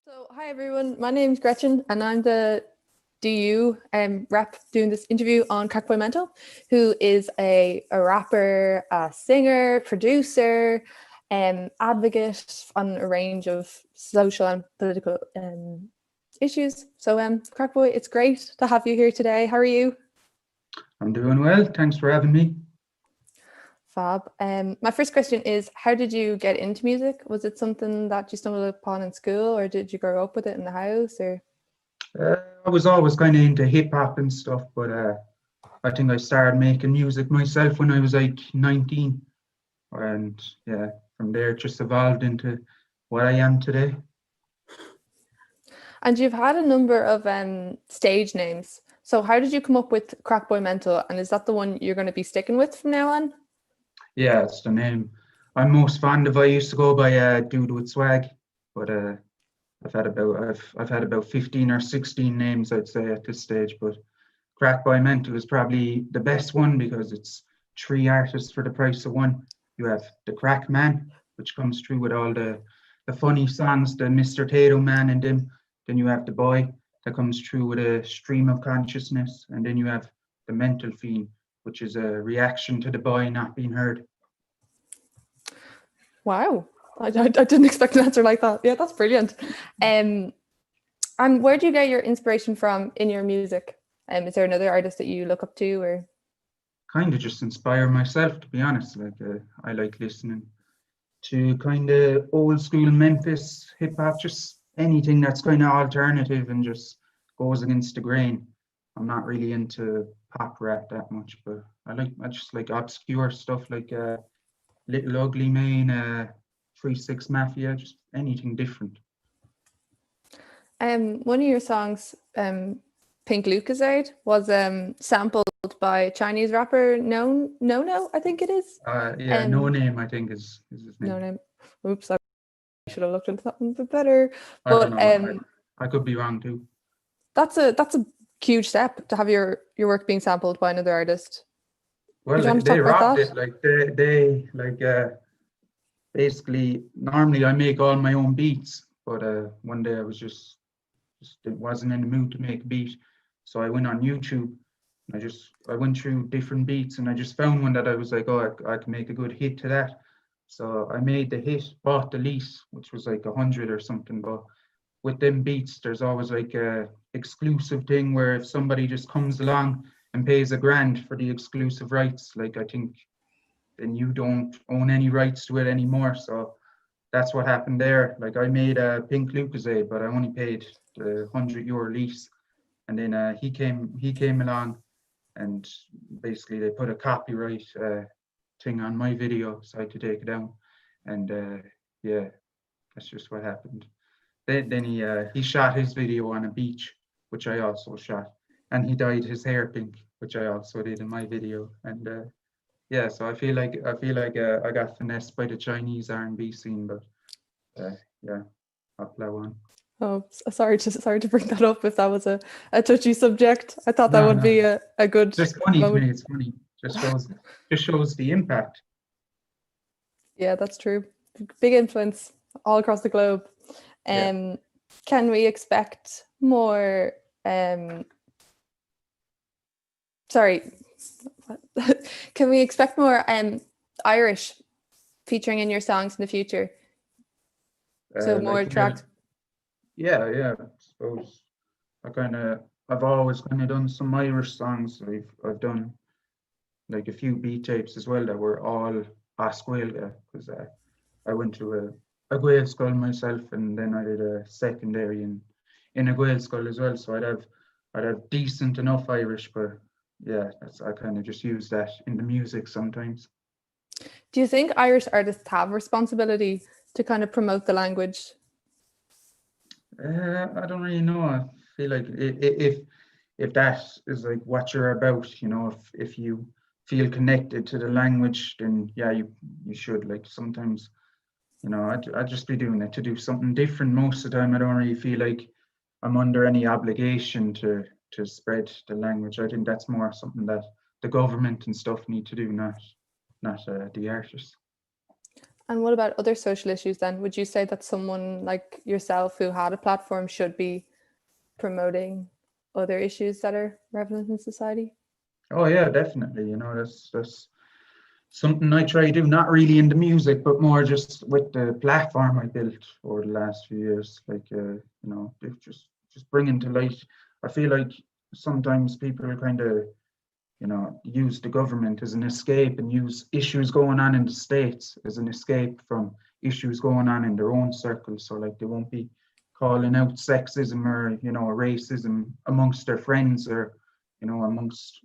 So, hi everyone, my name's Gretchen and I'm the DU rep doing this interview on Craic Mental, who is a rapper, a singer, producer, advocate on a range of social and political issues. So, Craic, it's great to have you here today. How are you? I'm doing well. Thanks for having me. Fab. My first question is, how did you get into music? Was it something that you stumbled upon in school, or did you grow up with it in the house? Or I was always kind of into hip hop and stuff, but I think I started making music myself when I was like 19, and yeah, from there it just evolved into what I am today. And you've had a number of stage names. So how did you come up with Craic Mental, and is that the one you're going to be sticking with from now on? Yeah, it's the name I'm most fond of. I used to go by Dude with Swag, but I've had about 15 or 16 names, I'd say, at this stage. But Craic Mental is probably the best one because it's three artists for the price of one. You have the Crack Man, which comes through with all the funny songs, the Mr. Tato Man and them. Then you have the Boy that comes through with a stream of consciousness. And then you have the Mental Fiend, which is a reaction to the boy not being heard. Wow. I didn't expect an answer like that. Yeah, that's brilliant. And where do you get your inspiration from in your music? Is there another artist that you look up to, or? Kind of just inspire myself, to be honest. Like I like listening to kind of old school Memphis hip hop, just anything that's kind of alternative and just goes against the grain. I'm not really into pop rap that much, but I just like obscure stuff like Little Ugly Mane, 3-6 Mafia, just anything different. One of your songs, Pink Lucozade, was sampled by Chinese rapper No, I think it is. Yeah, No Name, I think is his name. No Name. Oops, I should have looked into that one a bit better. I don't know. I could be wrong too. That's a huge step to have your work being sampled by another artist. Well, they rocked it. Like they like basically normally I make all my own beats, but one day I was just it wasn't in the mood to make a beat, so I went on YouTube and I went through different beats and I just found one that I was like, oh, I can make a good hit to that. So I made the hit, bought the lease, which was like 100 or something. But with them beats, there's always like a exclusive thing where if somebody just comes along and pays $1,000 for the exclusive rights, like I think then you don't own any rights to it anymore. So that's what happened there. Like I made a Pink Lucozade, but I only paid the €100 lease. And then he came along and basically they put a copyright thing on my video, so I had to take it down. And yeah, that's just what happened. Then he shot his video on a beach, which I also shot, and he dyed his hair pink, which I also did in my video. And yeah, so I feel like I got finessed by the Chinese R&B scene, but yeah, I'll plow on. Oh, sorry to bring that up if that was a touchy subject. I thought that would be a good. It's funny to me. It's funny. Just shows the impact. Yeah, that's true. Big influence all across the globe. Yeah. Can we expect more? Sorry, can we expect more Irish featuring in your songs in the future? So more tracks. Yeah, I suppose I've always kind of done some Irish songs. I've done like a few beat tapes as well that were all Asqueilga, because I went to a Gael school myself, and then I did a secondary in a Gael school as well. So I'd have decent enough Irish, but yeah, I kind of just use that in the music sometimes. Do you think Irish artists have responsibility to kind of promote the language? I don't really know. I feel like if that is like what you're about, you know, if you feel connected to the language, then yeah, you should. Like sometimes, you know, I'd just be doing it to do something different. Most of the time, I don't really feel like I'm under any obligation to spread the language. I think that's more something that the government and stuff need to do, not the artists. And what about other social issues then? Would you say that someone like yourself who had a platform should be promoting other issues that are relevant in society? Oh yeah, definitely. That's something I try to do, not really in the music, but more just with the platform I built over the last few years. Like, just bringing to light. I feel like sometimes people kind of, use the government as an escape and use issues going on in the States as an escape from issues going on in their own circles. So like they won't be calling out sexism or, racism amongst their friends or, amongst,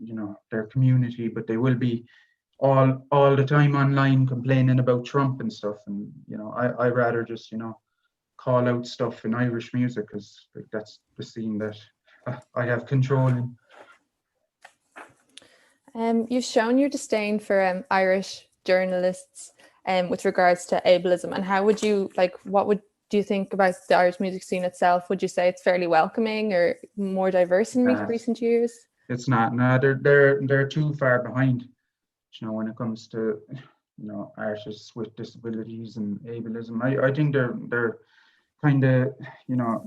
their community, but they will be all the time online complaining about Trump and stuff. And, I rather just, call out stuff in Irish music because like that's the scene that I have control in. You've shown your disdain for Irish journalists with regards to ableism, and how would you do you think about the Irish music scene itself? Would you say it's fairly welcoming or more diverse in recent years? It's not. No, they're too far behind. When it comes to artists with disabilities and ableism, I think they're kind of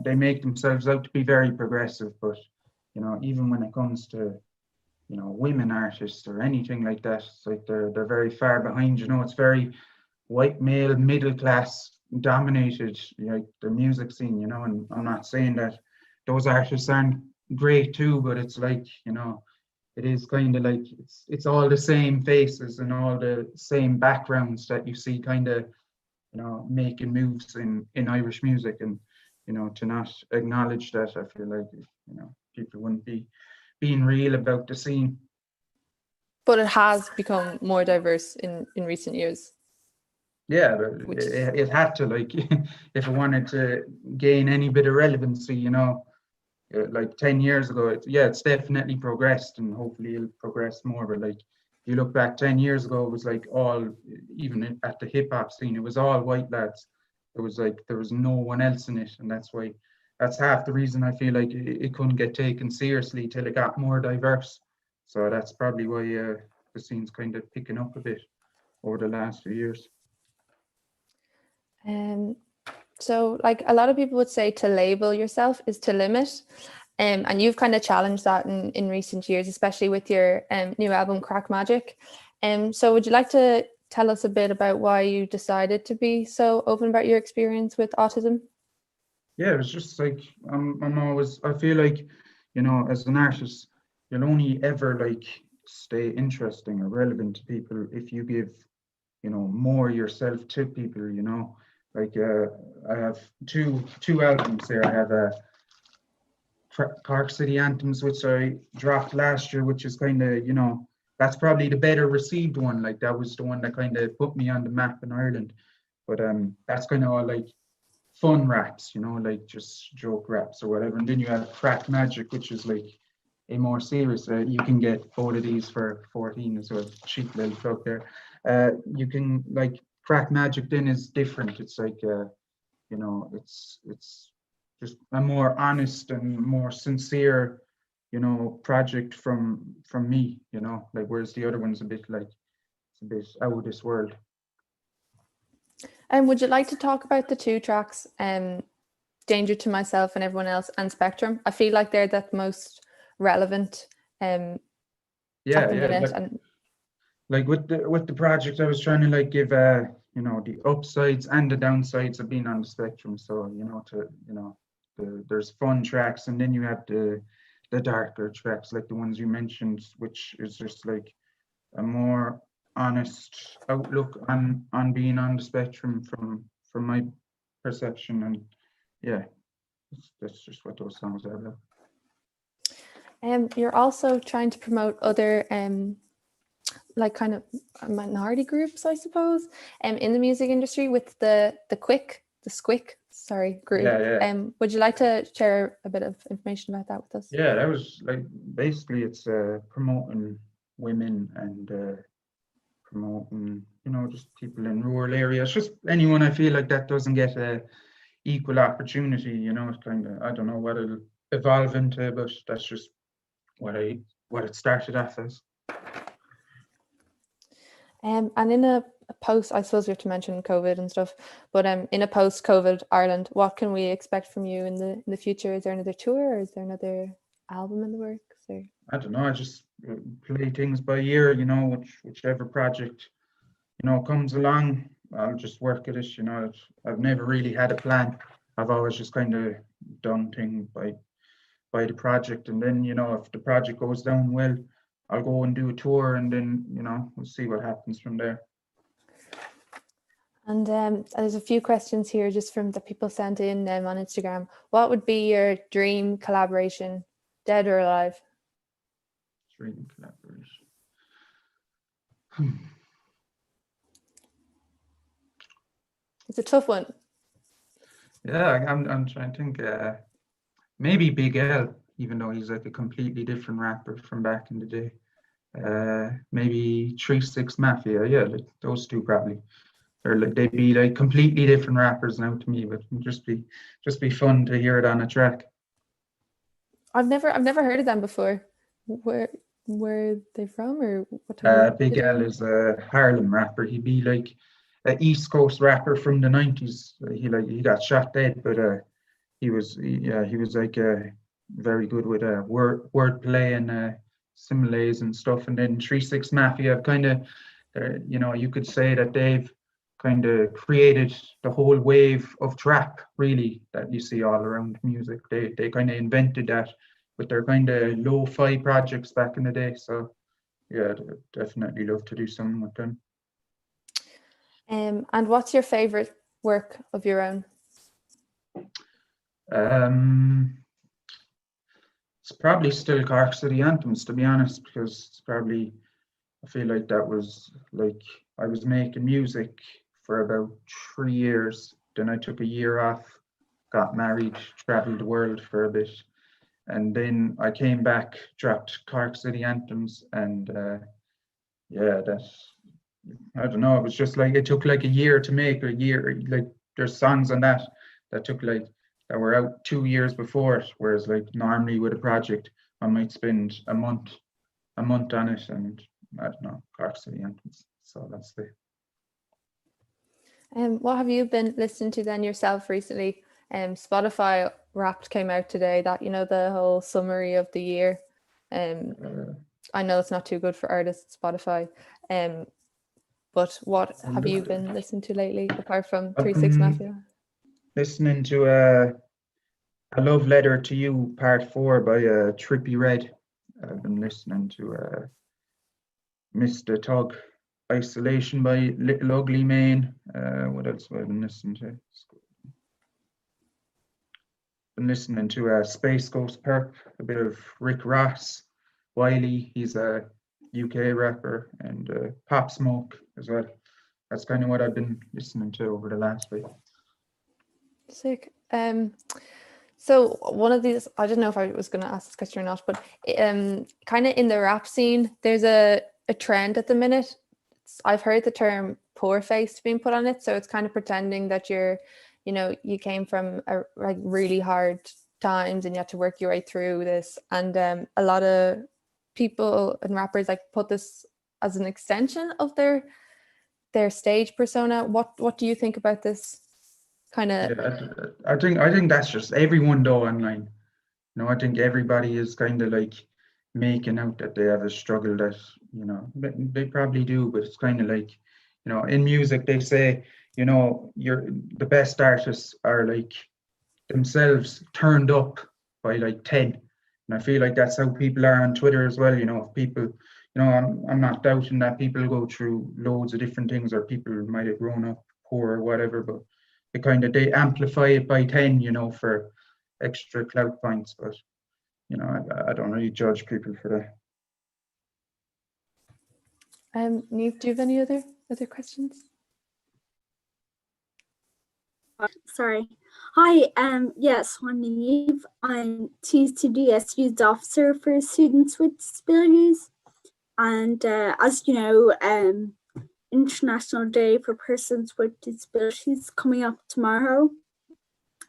they make themselves out to be very progressive, but even when it comes to women artists or anything like that, it's like they're very far behind. It's very white male middle class dominated, like the music scene. And I'm not saying that those artists aren't great too, but it's like it is kind of like it's all the same faces and all the same backgrounds that you see kind of making moves in Irish music. And to not acknowledge that, I feel like people wouldn't be being real about the scene. But it has become more diverse in recent years. Yeah, but it had to, like, if it wanted to gain any bit of relevancy, like 10 years ago, it's definitely progressed, and hopefully it'll progress more. But like, if you look back 10 years ago, it was like even at the hip hop scene, it was all white lads. It was like there was no one else in it, and that's half the reason I feel like it couldn't get taken seriously till it got more diverse. So that's probably why the scene's kind of picking up a bit over the last few years. So like a lot of people would say to label yourself is to limit. And you've kind of challenged that in recent years, especially with your new album, Craic Magic. So would you like to tell us a bit about why you decided to be so open about your experience with autism? Yeah, it was just like, I feel like, as an artist, you'll only ever like stay interesting or relevant to people if you give, more yourself to people, like I have two albums there. I have Cork City Anthems, which I dropped last year, which is kind of, that's probably the better received one. Like that was the one that kind of put me on the map in Ireland. But that's kind of all like fun raps, like just joke raps or whatever. And then you have Craic Magic, which is like a more serious. You can get both of these for 14 as well. Cheap little plug there. You can like Craic Magic then is different. It's like it's just a more honest and more sincere, project from me, like whereas the other one's a bit like it's a bit out of this world. And would you like to talk about the two tracks, Danger to Myself and Everyone Else and Spectrum? I feel like they're the most relevant. Like with the project, I was trying to like give the upsides and the downsides of being on the spectrum. So there's fun tracks, and then you have the darker tracks like the ones you mentioned, which is just like a more honest outlook on being on the spectrum from my perception. And yeah, that's just what those songs are about. You're also trying to promote other like kind of minority groups, I suppose, in the music industry with the Squick group. Yeah. Would you like to share a bit of information about that with us? Yeah, that was like basically it's promoting women and promoting just people in rural areas, just anyone I feel like that doesn't get a equal opportunity. It's kind of, I don't know what it'll evolve into, but that's just what it started off as. And in a post, I suppose we have to mention COVID and stuff, but in a post-COVID Ireland, what can we expect from you in the future? Is there another tour, or is there another album in the works? Or? I don't know. I just play things by ear, you know, whichever project, you know, comes along, I'll just work at it. You know, I've never really had a plan. I've always just kind of done things by the project, and then, you know, if the project goes down well, I'll go and do a tour, and then, you know, we'll see what happens from there. And there's a few questions here just from the people sent in on Instagram. What would be your dream collaboration, dead or alive? Dream collaboration. It's a tough one. Yeah, I'm trying to think. Maybe Big L, even though he's like a completely different rapper from back in the day. Maybe 3-6 Mafia. Yeah, like those two probably. Or like they'd be like completely different rappers now to me, but it'd just be fun to hear it on a track. I've never heard of them before. Where are they from, or what type of Big L is a Harlem rapper. He'd be like an East Coast rapper from the 90s. He got shot dead, but he was like very good with wordplay and similes and stuff. And then 3-6 Mafia kind of, you know, you could say that they've kind of created the whole wave of trap, really, that you see all around music. They kind of invented that with their kind of lo-fi projects back in the day. So yeah, I'd definitely love to do something with them. And what's your favorite work of your own? It's probably still Cork City Anthems, to be honest, because it's probably, I feel like that was like, I was making music for about 3 years. Then I took a year off, got married, traveled the world for a bit. And then I came back, dropped Cork City Anthems, and yeah, that's, I don't know, it was just like, it took like a year to make, a year, like there's songs on that took like, that were out 2 years before it, whereas like normally with a project, I might spend a month on it, and I don't know, Cork City Anthems. So that's the. What have you been listening to then yourself recently? Spotify Wrapped came out today, that, you know, the whole summary of the year. I know it's not too good for artists, Spotify. But what have you been listening to lately, apart from 3-6 Mafia? Listening to A Love Letter to You, Part 4 by Trippie Redd. I've been listening to Mr. Tug, Isolation by Little Ugly Mane. What else have I been listening to? Been listening to Space Ghost Perp, a bit of Rick Ross, Wiley, he's a UK rapper, and Pop Smoke as well. That's kind of what I've been listening to over the last week. Sick. So one of these, I don't know if I was going to ask this question or not, but kind of in the rap scene, there's a trend at the minute. I've heard the term poor face being put on it. So it's kind of pretending that you're, you know, you came from like really hard times and you had to work your way through this. And a lot of people and rappers like put this as an extension of their stage persona. What do you think about this? Kind of. Yeah, I think that's just everyone though online. You know, I think everybody is kind of like making out that they have a struggle that, you know, they probably do, but it's kind of like, you know, in music they say, you know, the best artists are like themselves turned up by like 10. And I feel like that's how people are on Twitter as well. You know, people, you know, I'm not doubting that people go through loads of different things, or people might have grown up poor or whatever, but they amplify it by 10, you know, for extra clout points. But, you know, I don't really judge people for that. Niamh, do you have any other questions? Sorry. Hi, yes, I'm Niamh. I'm TCDSU's officer for students with disabilities. And as you know, International Day for Persons with Disabilities coming up tomorrow.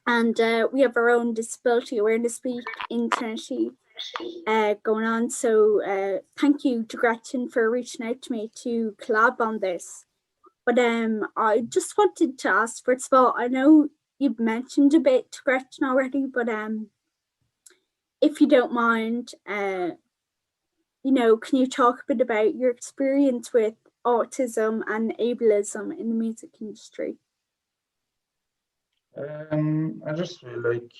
And we have our own Disability Awareness Week in Trinity going on. So thank you to Gretchen for reaching out to me to collab on this. But I just wanted to ask, first of all, I know you've mentioned a bit to Gretchen already, but if you don't mind, you know, can you talk a bit about your experience with autism and ableism in the music industry? I just feel like,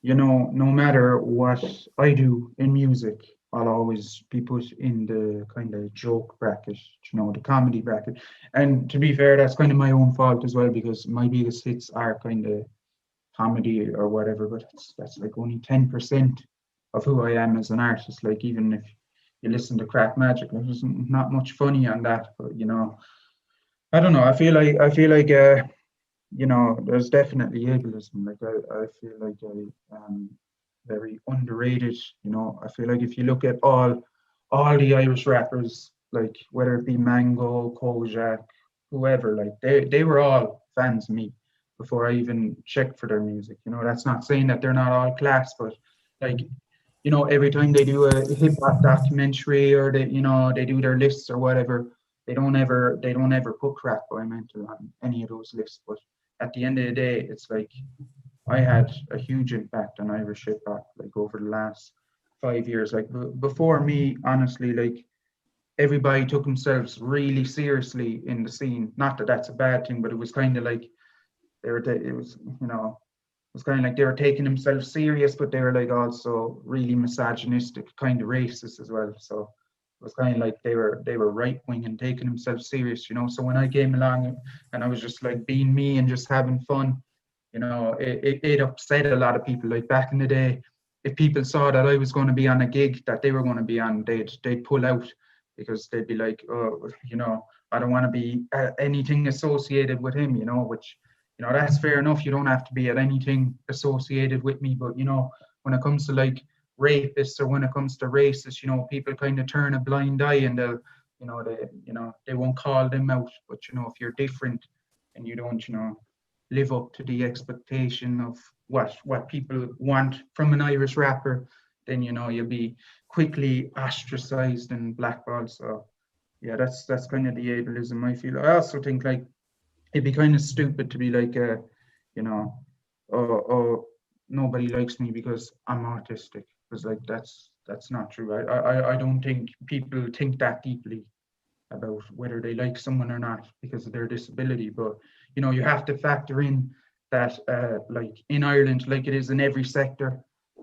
you know, no matter what I do in music, I'll always be put in the kind of joke bracket, you know, the comedy bracket. And to be fair, that's kind of my own fault as well, because my biggest hits are kind of comedy or whatever, but that's like only 10% of who I am as an artist. Like, even if you listen to Craic Magic, there's not much funny on that, but you know, I don't know. I feel like you know, there's definitely ableism. Like, I feel like very underrated. You know, I feel like if you look at all the Irish rappers, like whether it be Mango, Kojak, whoever, like they were all fans of me before I even checked for their music. You know, that's not saying that they're not all class, but like, you know, every time they do a hip hop documentary, or they, you know, they do their lists or whatever, they don't ever put Craic by Mental on any of those lists. But at the end of the day, it's like I had a huge impact on Irish hip hop, like over the last 5 years. Like, before me, honestly, like everybody took themselves really seriously in the scene. Not that that's a bad thing, but it was kind of like it was, you know, it was kind of like they were taking themselves serious, but they were like also really misogynistic, kind of racist as well. So it was kind of like they were right wing and taking themselves serious, you know. So when I came along and I was just like being me and just having fun, you know, it upset a lot of people. Like back in the day, if people saw that I was going to be on a gig that they were going to be on, they'd pull out, because they'd be like, oh, you know, I don't want to be anything associated with him, you know. Which, you know, that's fair enough. You don't have to be at anything associated with me, but you know, when it comes to like rapists, or when it comes to racists, you know, people kind of turn a blind eye, and they'll, they won't call them out. But you know, if you're different and you don't, you know, live up to the expectation of what people want from an Irish rapper, then you know you'll be quickly ostracized and blackballed. So yeah, that's kind of the ableism I feel. I also think like it'd be kind of stupid to be like, you know, oh, nobody likes me because I'm autistic, because like that's not true. I don't think people think that deeply about whether they like someone or not because of their disability. But you know, you have to factor in that like in Ireland, like it is in every sector,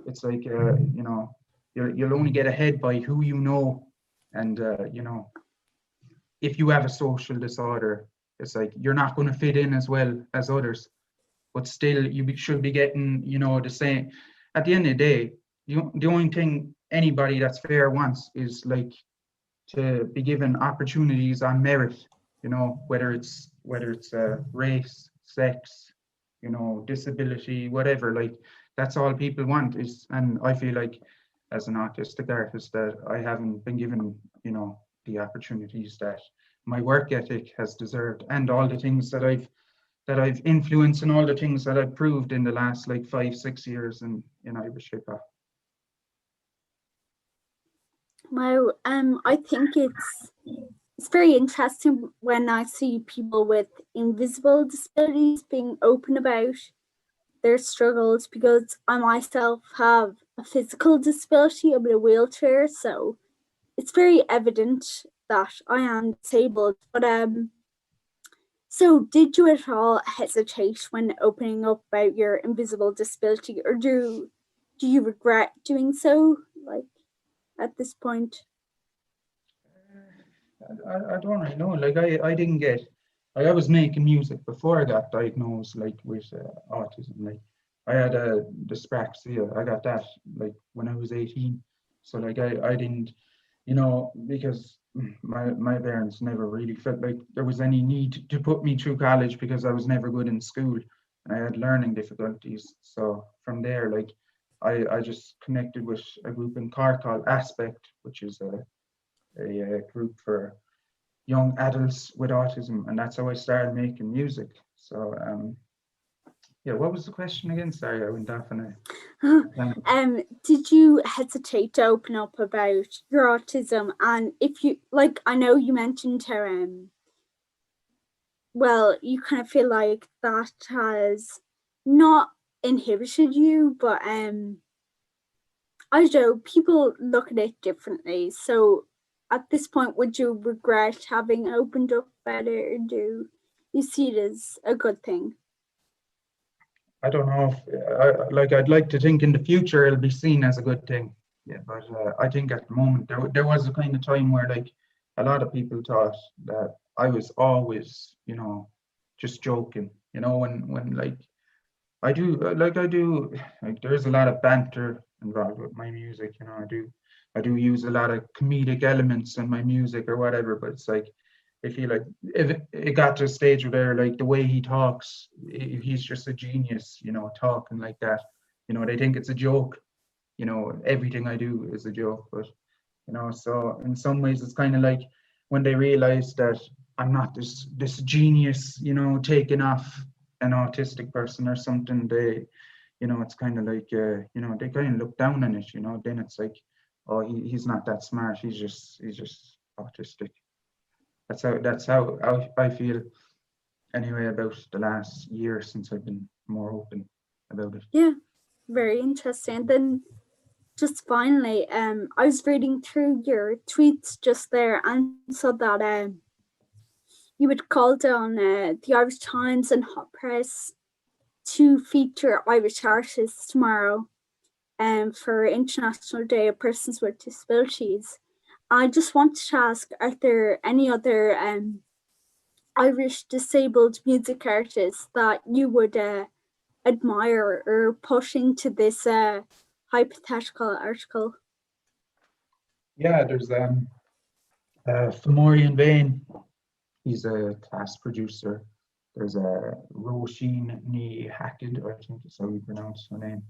it's like you know, you'll only get ahead by who you know. And you know, if you have a social disorder, it's like you're not going to fit in as well as others, but still should be getting, you know, the same. At the end of the day, the only thing anybody that's fair wants is like to be given opportunities on merit, you know, whether it's race, sex, you know, disability, whatever. Like that's all people want is. And I feel like as an autistic artist that I haven't been given, you know, the opportunities that my work ethic has deserved, and all the things that I've influenced, and all the things that I've proved in the last like 5-6 years in Irish hip hop. Well, I think it's very interesting when I see people with invisible disabilities being open about their struggles, because I myself have a physical disability. I'm in a wheelchair, so it's very evident that I am disabled. But so did you at all hesitate when opening up about your invisible disability, or do you regret doing so, like at this point? I don't really know. Like I didn't get. Like I was making music before I got diagnosed, like with autism. Like I had a dyspraxia. I got that like when I was 18. So like I didn't, you know, because my parents never really felt like there was any need to put me through college, because I was never good in school and I had learning difficulties. So from there, like I just connected with a group in Cork called Aspect, which is a group for young adults with autism, and that's how I started making music. So yeah, what was the question again? Sorry, I went off on a did you hesitate to open up about your autism? And if you, like, I know you mentioned how well, you kind of feel like that has not inhibited you, but I don't know, people look at it differently. So at this point, would you regret having opened up better, or do you see it as a good thing? I don't know if, I'd like to think in the future it'll be seen as a good thing. Yeah, but I think at the moment there was a kind of time where like a lot of people thought that I was always, just joking, when like I do, like there's a lot of banter involved with my music, I do use a lot of comedic elements in my music or whatever, but it's like, I feel like if it got to a stage where like the way he talks, he's just a genius, talking like that. They think it's a joke, everything I do is a joke, but so in some ways it's kind of like when they realize that I'm not this genius, taking off an autistic person or something, they, it's kind of like, they kind of look down on it, then it's like, oh, he's not that smart, he's just autistic. That's how I feel anyway about the last year since I've been more open about it. Yeah, very interesting. Then just finally, I was reading through your tweets just there and saw that you had called on the Irish Times and Hot Press to feature Irish artists tomorrow for International Day of Persons with Disabilities. I just wanted to ask, are there any other Irish disabled music artists that you would admire or push into this hypothetical article? Yeah, there's Famorian Vane. He's a class producer. There's a roti Hackett, I think that's how you pronounce her name.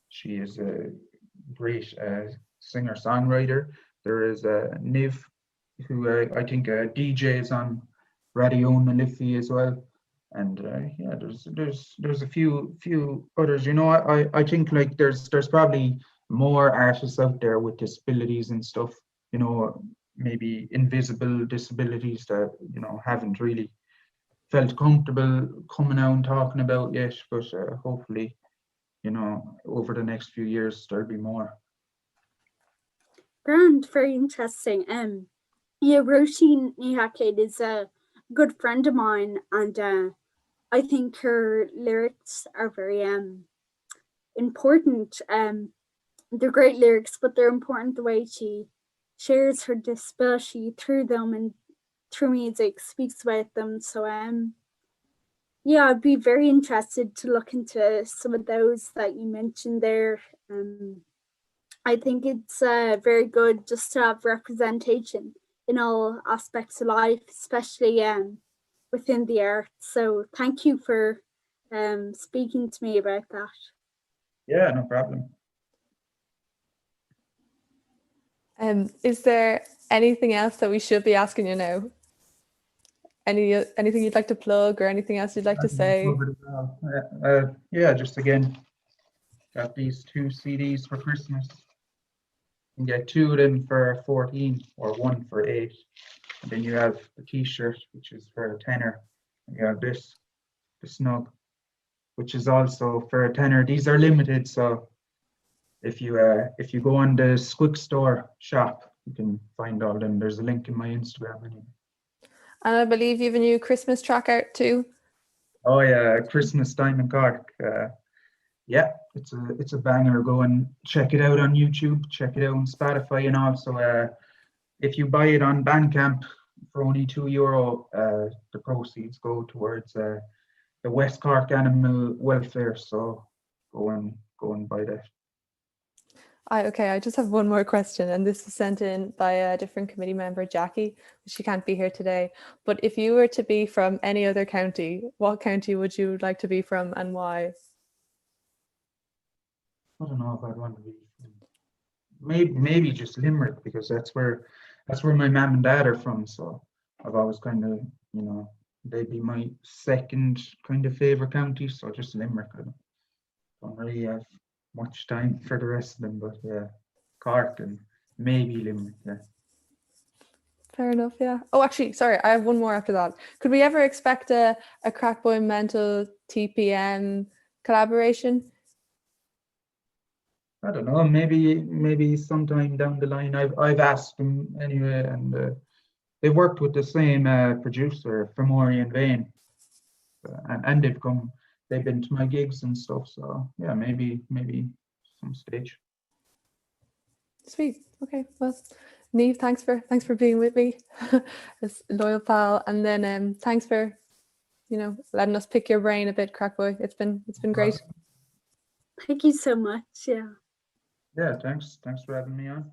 She is a great singer-songwriter. There is Niv, who I think DJs on Radio Mafia as well. And yeah, there's a few others. I think like there's probably more artists out there with disabilities and stuff. Maybe invisible disabilities that haven't really felt comfortable coming out and talking about yet. But hopefully, over the next few years there'll be more. Grand, very interesting. Yeah, Roisin ní Hackett is a good friend of mine, and I think her lyrics are very important. They're great lyrics, but they're important the way she shares her disability through them and through music, speaks about them. So yeah, I'd be very interested to look into some of those that you mentioned there. I think it's very good just to have representation in all aspects of life, especially within the arts. So thank you for speaking to me about that. Yeah, no problem. Is there anything else that we should be asking you now? Anything you'd like to plug or anything else you'd like to say? Yeah, just again, got these 2 CDs for Christmas. You can get 2 of them for 14 or 1 for 8. And then you have the t-shirt, which is for a tenner. And you have this, the snug, which is also for a tenner. These are limited, so if you go on the Squick store shop, you can find all them. There's a link in my Instagram anyway. And I believe you have a new Christmas track out too. Oh yeah, Christmas Time in Cork. Yeah, it's a banger. Go and check it out on YouTube. Check it out on Spotify, and also if you buy it on Bandcamp for only €2, the proceeds go towards the West Cork Animal Welfare. So go and buy that. Okay, I just have one more question, and this is sent in by a different committee member, Jackie. She can't be here today. But if you were to be from any other county, what county would you like to be from and why? I don't know if I'd want to be. Maybe just Limerick, because that's where my mum and dad are from. So I've always kind of, they'd be my second kind of favorite county. So just Limerick. I don't really have much time for the rest of them, but yeah, Cork and maybe Limerick. Yeah. Fair enough, yeah. Oh, actually, sorry, I have one more after that. Could we ever expect a Crackboy Mental TPM collaboration? I don't know, maybe sometime down the line. I've asked them anyway, and they worked with the same producer, Fermori and Vane, and they've been to my gigs and stuff. So yeah, maybe some stage. Sweet. Okay. Well, Niamh, thanks for being with me, as a loyal pal, and then thanks for letting us pick your brain a bit, Crackboy. It's been great. Thank you so much. Yeah. Yeah, thanks for having me on.